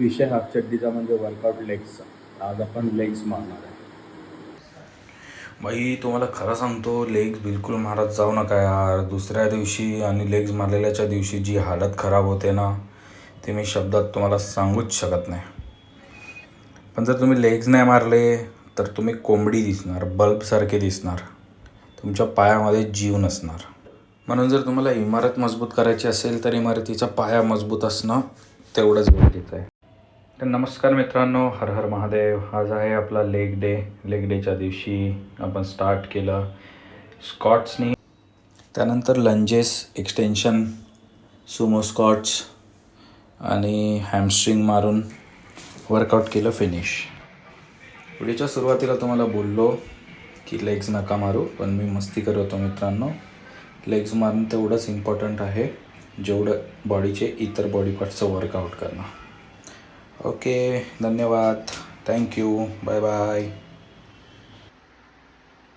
विषय हाफ चड्डीचा म्हणजे वर्कआउट लेग्सचा. आज आपण लेग्स मारणार आहे. बाई तुम्हाला खरं सांगतो, लेग्स बिलकुल मारत जाऊ नका यार. दुसऱ्या दिवशी आणि लेग्स मारलेल्याच्या दिवशी जी हालत खराब होते ना, ते मी शब्दात तुम्हाला सांगूच शकत नाही. पण जर तुम्ही लेग्स नाही मारले तर तुम्ही कोंबडी दिसणार, बल्बसारखे दिसणार, तुमच्या पायामध्ये जीव नसणार. म्हणून जर तुम्हाला इमारत मजबूत करायची असेल तर इमारतीचा पाया मजबूत असणं तेवढंच गरजेचं आहे. तर नमस्कार मित्रांनो, हर हर महादेव. आज आहे आपला लेग डे. लेग डेच्या दिवशी आपण स्टार्ट केलं स्कॉट्सनी, त्यानंतर लंजेस, एक्सटेन्शन, सुमो स्कॉट्स आणि हॅमस्ट्रिंग मारून वर्कआउट केलं फिनिश. व्हिडिओच्या सुरुवातीला तुम्हाला बोललो की लेग्स नका मारू, पण मी मस्ती करत होतो मित्रांनो. लेग्स मारणं तेवढंच इम्पॉर्टंट आहे जेवढं बॉडीचे इतर बॉडी पार्टचं वर्कआउट करणं. ओके, धन्यवाद, थँक्यू, बाय बाय.